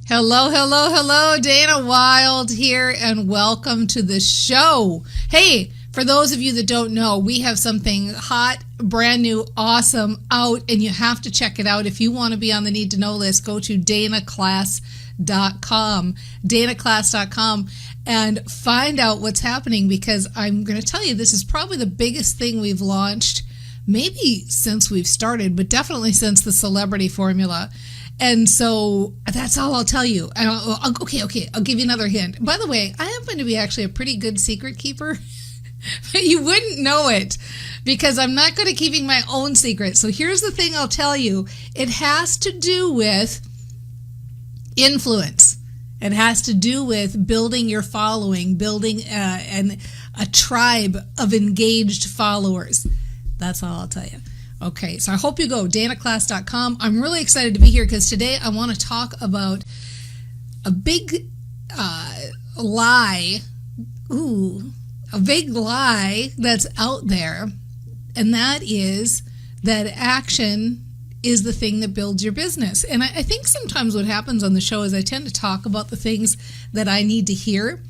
Hello, hello, hello. Dana Wilde here, and welcome to the show. Hey, for those of you that don't know, we have something hot, brand new, awesome out, and you have to check it out. If you want to be on the need to know list, go to danaclass.com, danaclass.com, and find out what's happening, because I'm going to tell you, this is probably the biggest thing we've launched, maybe since we've started, but definitely since the celebrity formula. And so that's all I'll tell you. And I'll give you another hint. By the way, I happen to be actually a pretty good secret keeper. But you wouldn't know it because I'm not good at keeping my own secret. So here's the thing I'll tell you. It has to do with influence. It has to do with building your following, building a tribe of engaged followers. That's all I'll tell you. Okay, so I hope you go, danaclass.com. I'm really excited to be here because today I want to talk about a big lie. A big lie that's out there, and that is that action is the thing that builds your business. And I think sometimes what happens on the show is I tend to talk about the things that I need to hear.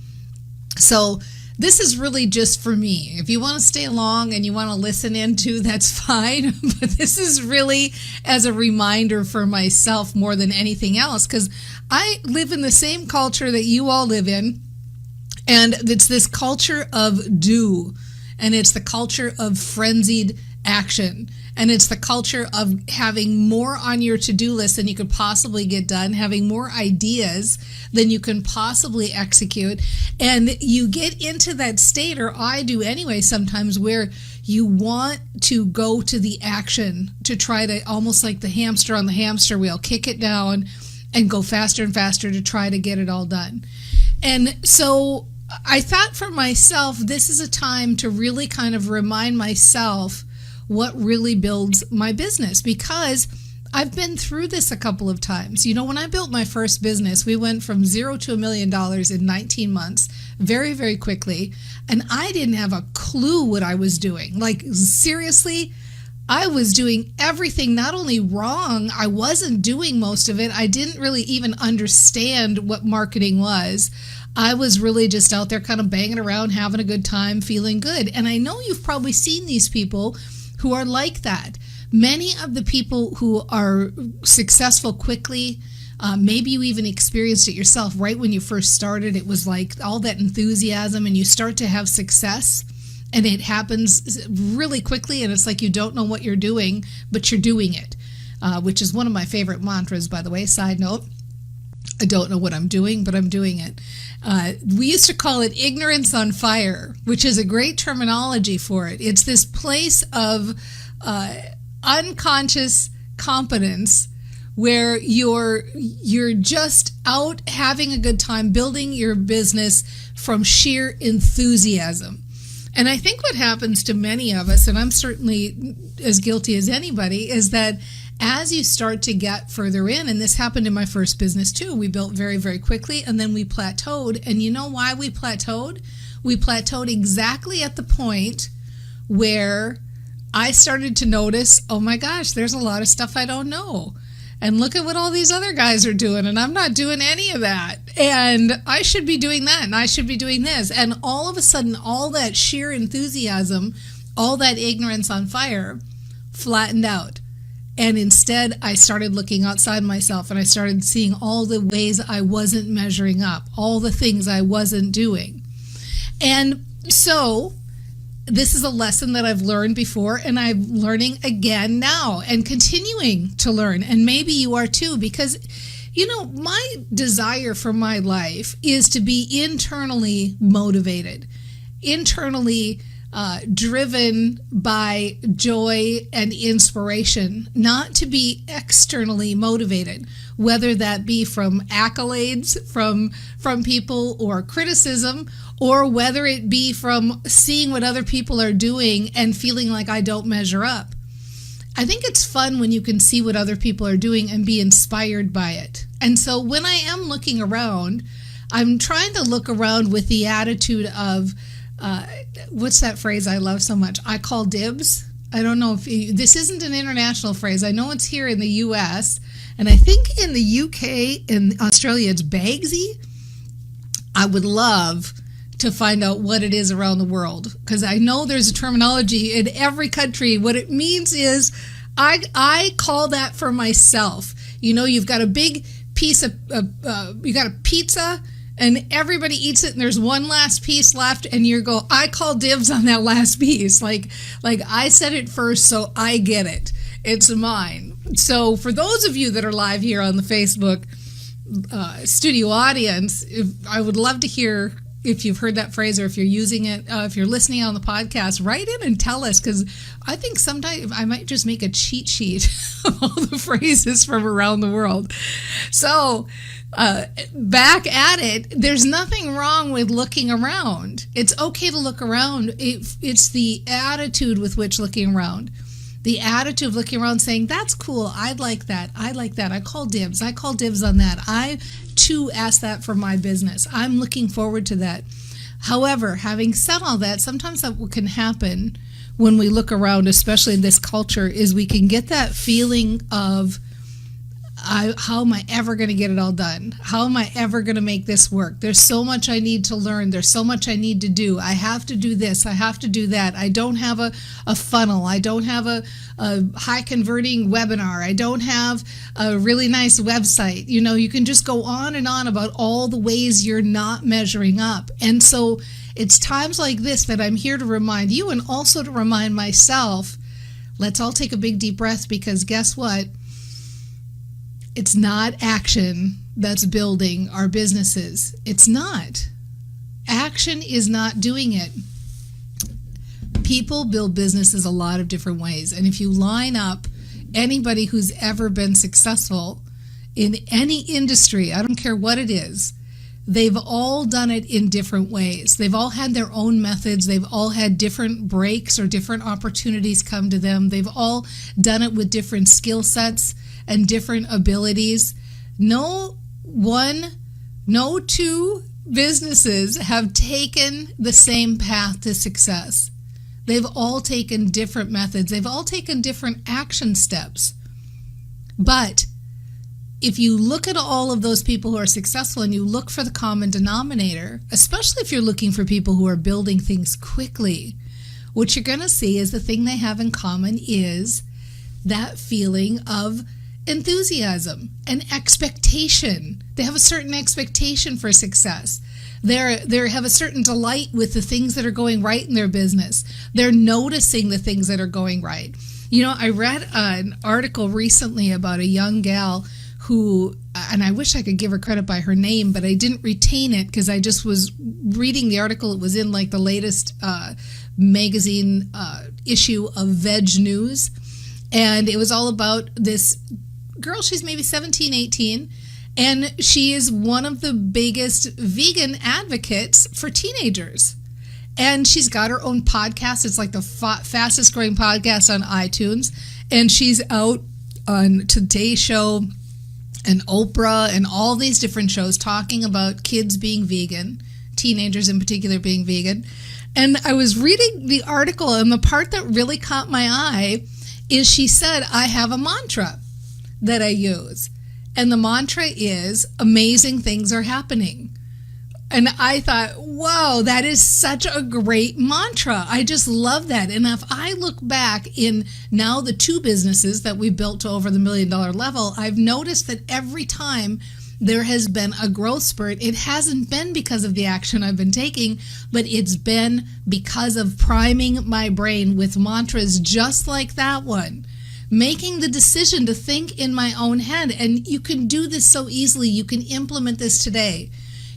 So this is really just for me. If you want to stay along and you want to listen in too, that's fine. But this is really as a reminder for myself more than anything else, because I live in the same culture that you all live in. And it's this culture of do, and it's the culture of frenzied action, and it's the culture of having more on your to-do list than you could possibly get done, having more ideas than you can possibly execute. And you get into that state, or I do anyway sometimes, where you want to go to the action to try to, almost like the hamster on the hamster wheel, kick it down and go faster and faster to try to get it all done. And so I thought for myself, this is a time to really kind of remind myself what really builds my business, because I've been through this a couple of times. You know, when I built my first business, we went from $0 to $1 million in 19 months, very, very quickly. And I didn't have a clue what I was doing. Like, seriously, I was doing everything not only wrong, I wasn't doing most of it. I didn't really even understand what marketing was. I was really just out there kind of banging around, having a good time, feeling good. And I know you've probably seen these people who are like that. Many of the people who are successful quickly, maybe you even experienced it yourself right when you first started. It was like all that enthusiasm, and you start to have success, and it happens really quickly, and it's like you don't know what you're doing, but you're doing it, which is one of my favorite mantras, by the way. Side note, I don't know what I'm doing, but I'm doing it. We used to call it ignorance on fire, which is a great terminology for it. It's this place of unconscious competence where you're just out having a good time, building your business from sheer enthusiasm. And I think what happens to many of us, and I'm certainly as guilty as anybody, is that as you start to get further in, and this happened in my first business too, we built very, very quickly, and then we plateaued. And you know why we plateaued? We plateaued exactly at the point where I started to notice, oh my gosh, there's a lot of stuff I don't know. And look at what all these other guys are doing, and I'm not doing any of that. And I should be doing that, and I should be doing this. And all of a sudden, all that sheer enthusiasm, all that ignorance on fire flattened out. And instead, I started looking outside myself, and I started seeing all the ways I wasn't measuring up, all the things I wasn't doing. And so this is a lesson that I've learned before, and I'm learning again now and continuing to learn. And maybe you are too, because, you know, my desire for my life is to be internally motivated, internally driven by joy and inspiration, not to be externally motivated, whether that be from accolades from people or criticism, or whether it be from seeing what other people are doing and feeling like I don't measure up. I think it's fun when you can see what other people are doing and be inspired by it. And so when I am looking around, I'm trying to look around with the attitude of, what's that phrase I love so much? I call dibs. I don't know if this isn't an international phrase. I know it's here in the U.S., And I think in the UK and Australia, it's Bagsy. I would love to find out what it is around the world, because I know there's a terminology in every country. What it means is I call that for myself. You know, you've got a big piece of, you got a pizza and everybody eats it and there's one last piece left and you go, I call dibs on that last piece. Like I said it first, so I get it. It's mine. So for those of you that are live here on the Facebook studio audience, I would love to hear if you've heard that phrase, or if you're using it, if you're listening on the podcast, write in and tell us, because I think sometimes I might just make a cheat sheet of all the phrases from around the world. So back at it, there's nothing wrong with looking around. It's okay to look around. It's the attitude with which looking around. The attitude of looking around saying, that's cool, I'd like that, I like that, I call dibs on that, I too ask that for my business, I'm looking forward to that. However, having said all that, sometimes that what can happen when we look around, especially in this culture, is we can get that feeling of, how am I ever going to get it all done? How am I ever going to make this work? There's so much I need to learn. There's so much I need to do. I have to do this. I have to do that. I don't have a funnel. I don't have a high converting webinar. I don't have a really nice website. You know, you can just go on and on about all the ways you're not measuring up. And so it's times like this that I'm here to remind you, and also to remind myself, let's all take a big deep breath, because guess what? It's not action that's building our businesses. It's not. Action is not doing it. People build businesses a lot of different ways. And if you line up anybody who's ever been successful in any industry, I don't care what it is, they've all done it in different ways. They've all had their own methods. They've all had different breaks or different opportunities come to them. They've all done it with different skill sets and different abilities. No two businesses have taken the same path to success. They've all taken different methods. They've all taken different action steps. But if you look at all of those people who are successful and you look for the common denominator, especially if you're looking for people who are building things quickly, what you're going to see is the thing they have in common is that feeling of enthusiasm and expectation. They have a certain expectation for success. They have a certain delight with the things that are going right in their business. They're noticing the things that are going right. You know, I read an article recently about a young gal who, and I wish I could give her credit by her name, but I didn't retain it because I just was reading the article. It was in like the latest magazine issue of Veg News. And it was all about this girl. She's maybe 17, 18, and she is one of the biggest vegan advocates for teenagers. And she's got her own podcast. It's like the fastest growing podcast on iTunes. And she's out on Today Show and Oprah and all these different shows talking about kids being vegan, teenagers in particular being vegan. And I was reading the article, and the part that really caught my eye is she said, I have a mantra that I use. And the mantra is, amazing things are happening. And I thought, wow, that is such a great mantra. I just love that. And if I look back in now the two businesses that we built to over the $1 million level, I've noticed that every time there has been a growth spurt, it hasn't been because of the action I've been taking, but it's been because of priming my brain with mantras just like that one. Making the decision to think in my own head. And you can do this so easily. You can implement this today.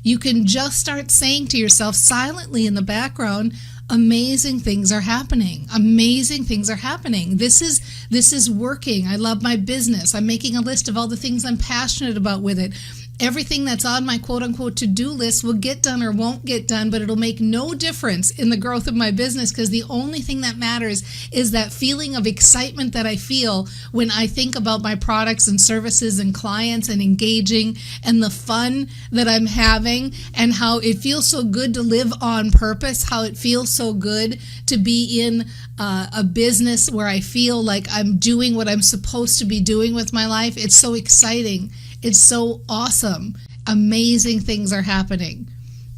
You can just start saying to yourself silently in the background, amazing things are happening. Amazing things are happening. This is working. I love my business. I'm making a list of all the things I'm passionate about with it. Everything that's on my quote-unquote to-do list will get done or won't get done, but it'll make no difference in the growth of my business, because the only thing that matters is that feeling of excitement that I feel when I think about my products and services and clients and engaging, and the fun that I'm having, and how it feels so good to live on purpose, how it feels so good to be in a business where I feel like I'm doing what I'm supposed to be doing with my life. It's so exciting. It's so awesome. Amazing things are happening.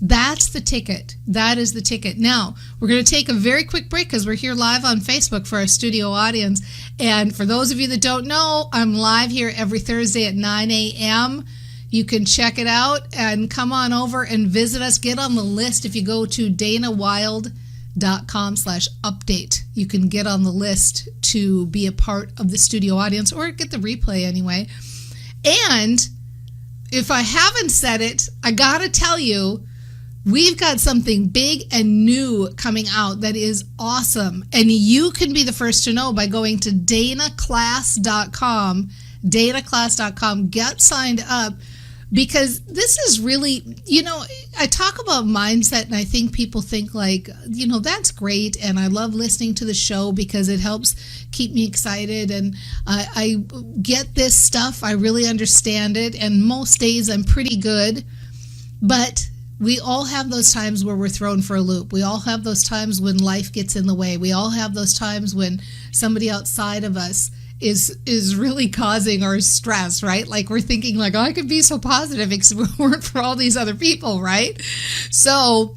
That's the ticket. That is the ticket. Now, we're going to take a very quick break because we're here live on Facebook for our studio audience. And for those of you that don't know, I'm live here every Thursday at 9 a.m. You can check it out and come on over and visit us. Get on the list. If you go to danawilde.com/update, you can get on the list to be a part of the studio audience, or get the replay anyway. And if I haven't said it, I gotta tell you, we've got something big and new coming out that is awesome. And you can be the first to know by going to danaclass.com, danaclass.com, get signed up, because this is really, I talk about mindset, and I think people think like, that's great. And I love listening to the show because it helps keep me excited. And I get this stuff. I really understand it. And most days I'm pretty good. But we all have those times where we're thrown for a loop. We all have those times when life gets in the way. We all have those times when somebody outside of us is really causing our stress, right? Like we're thinking like, I could be so positive if it weren't for all these other people, right? So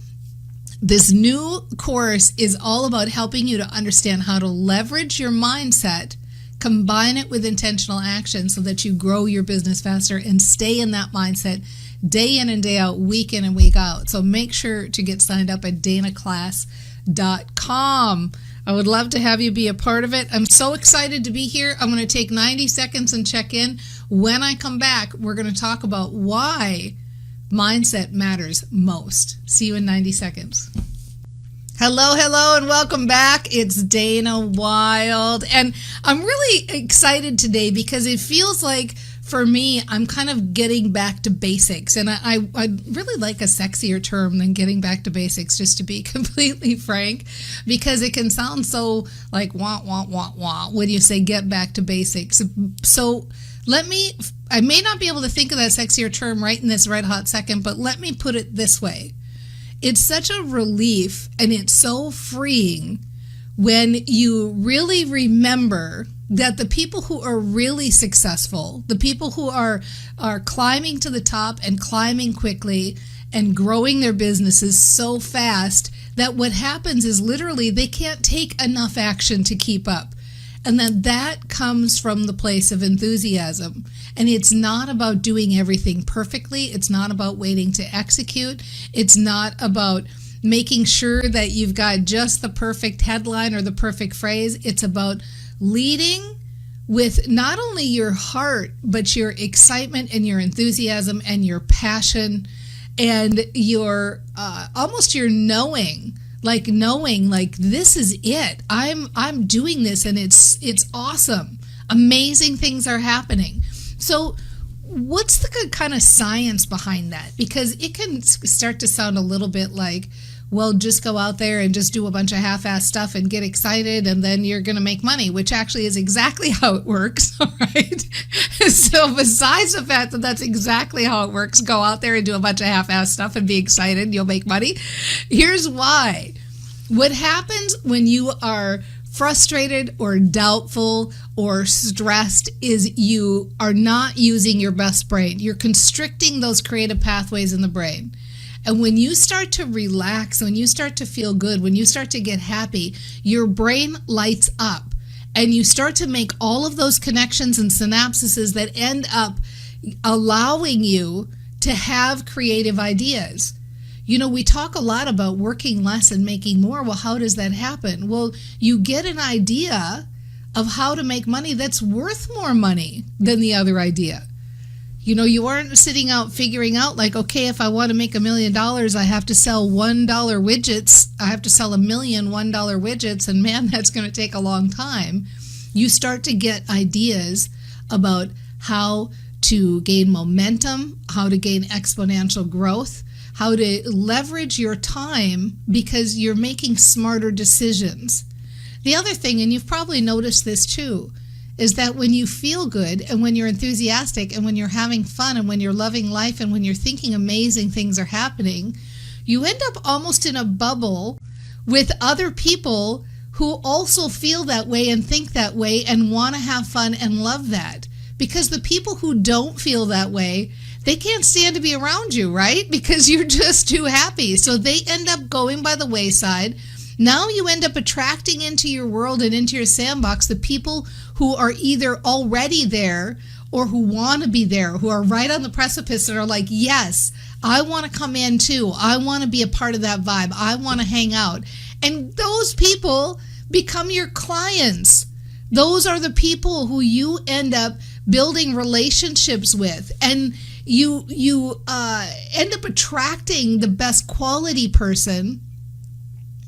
this new course is all about helping you to understand how to leverage your mindset, combine it with intentional action so that you grow your business faster and stay in that mindset day in and day out, week in and week out. So make sure to get signed up at danaclass.com. I would love to have you be a part of it. I'm so excited to be here. I'm going to take 90 seconds and check in. When I come back, we're going to talk about why mindset matters most. See you in 90 seconds. Hello, and welcome back. It's Dana Wilde. And I'm really excited today because it feels like, for me, I'm kind of getting back to basics. And I'd really like a sexier term than getting back to basics, just to be completely frank, because it can sound so like wah, wah, wah, wah when you say get back to basics. So I may not be able to think of that sexier term right in this red hot second, but let me put it this way. It's such a relief and it's so freeing when you really remember that the people who are really successful, the people who are climbing to the top and climbing quickly and growing their businesses so fast, that what happens is literally they can't take enough action to keep up. And that comes from the place of enthusiasm. And it's not about doing everything perfectly. It's not about waiting to execute. It's not about making sure that you've got just the perfect headline or the perfect phrase. It's about leading with not only your heart, but your excitement and your enthusiasm and your passion and your almost your knowing like this is it. I'm doing this and it's awesome. Amazing things are happening. So what's the kind of science behind that? Because it can start to sound a little bit like, well, just go out there and just do a bunch of half-assed stuff and get excited and then you're going to make money, which actually is exactly how it works, all right? So besides the fact that that's exactly how it works, go out there and do a bunch of half-assed stuff and be excited, you'll make money. Here's why. What happens when you are frustrated or doubtful or stressed is you are not using your best brain. You're constricting those creative pathways in the brain. And when you start to relax, when you start to feel good, when you start to get happy, your brain lights up and you start to make all of those connections and synapses that end up allowing you to have creative ideas. You know, we talk a lot about working less and making more. Well, how does that happen? Well, you get an idea of how to make money that's worth more money than the other idea. You know, you aren't sitting out figuring out like, okay, if I want to make $1 million, I have to sell $1 widgets. I have to sell 1 million $1 widgets. And man, that's going to take a long time. You start to get ideas about how to gain momentum, how to gain exponential growth, how to leverage your time because you're making smarter decisions. The other thing, and you've probably noticed this too, is that when you feel good and when you're enthusiastic and when you're having fun and when you're loving life and when you're thinking amazing things are happening, you end up almost in a bubble with other people who also feel that way and think that way and want to have fun and love that. Because the people who don't feel that way, they can't stand to be around you, right? Because you're just too happy. So they end up going by the wayside. Now you end up attracting into your world and into your sandbox the people who are either already there or who want to be there, who are right on the precipice and are like, yes, I want to come in too. I want to be a part of that vibe. I want to hang out. And those people become your clients. Those are the people who you end up building relationships with. And you end up attracting the best quality person.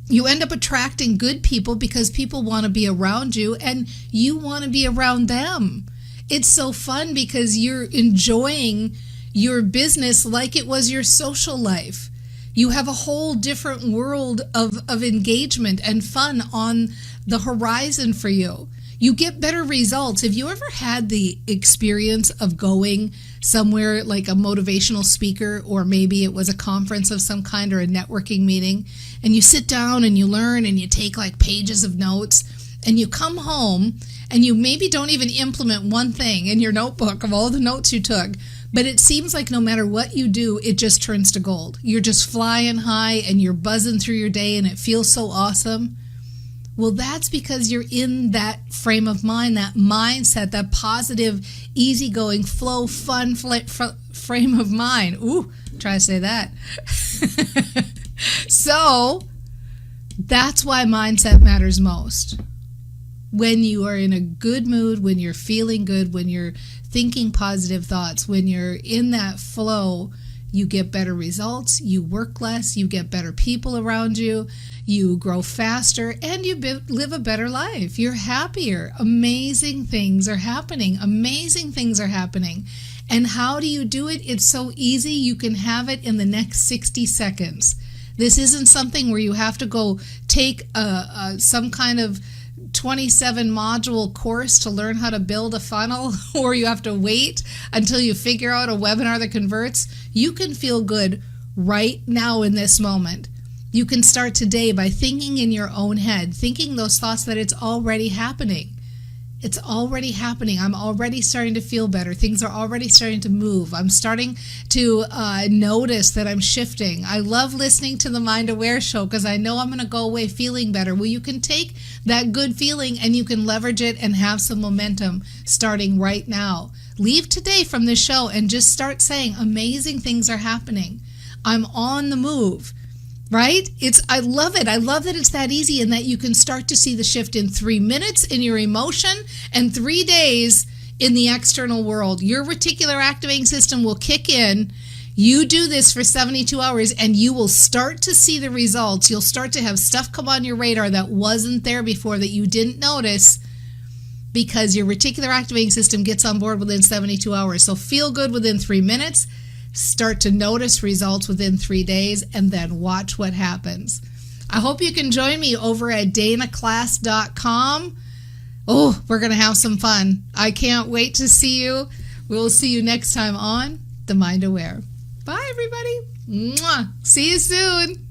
You end up attracting good people because people want to be around you and you want to be around them. It's so fun because you're enjoying your business like it was your social life. You have a whole different world of engagement and fun on the horizon for you. You get better results. Have you ever had the experience of going somewhere like a motivational speaker, or maybe it was a conference of some kind or a networking meeting, and you sit down and you learn and you take like pages of notes and you come home and you maybe don't even implement one thing in your notebook of all the notes you took, but it seems like no matter what you do, it just turns to gold. You're just flying high and you're buzzing through your day and it feels so awesome. Well, that's because you're in that frame of mind, that mindset, that positive, easygoing, flow, fun frame of mind. Ooh, try to say that. So that's why mindset matters most. When you are in a good mood, when you're feeling good, when you're thinking positive thoughts, when you're in that flow, you get better results, you work less, you get better people around you, you grow faster, and you live a better life. You're happier. Amazing things are happening. Amazing things are happening. And how do you do it? It's so easy. You can have it in the next 60 seconds. This isn't something where you have to go take some kind of 27 module course to learn how to build a funnel, or you have to wait until you figure out a webinar that converts. You can feel good right now in this moment. You can start today by thinking in your own head, thinking those thoughts that it's already happening. It's already happening. I'm already starting to feel better. Things are already starting to move. I'm starting to notice that I'm shifting. I love listening to the Mind Aware show because I know I'm going to go away feeling better. Well, you can take that good feeling and you can leverage it and have some momentum starting right now. Leave today from this show and just start saying amazing things are happening. I'm on the move. Right? I love it. I love that it's that easy and that you can start to see the shift in 3 minutes in your emotion and 3 days in the external world. Your reticular activating system will kick in. You do this for 72 hours and you will start to see the results. You'll start to have stuff come on your radar that wasn't there before, that you didn't notice, because your reticular activating system gets on board within 72 hours. So feel good within 3 minutes. Start to notice results within 3 days, and then watch what happens. I hope you can join me over at danaclass.com. Oh, we're going to have some fun. I can't wait to see you. We'll see you next time on The Mind Aware. Bye, everybody. Mwah. See you soon.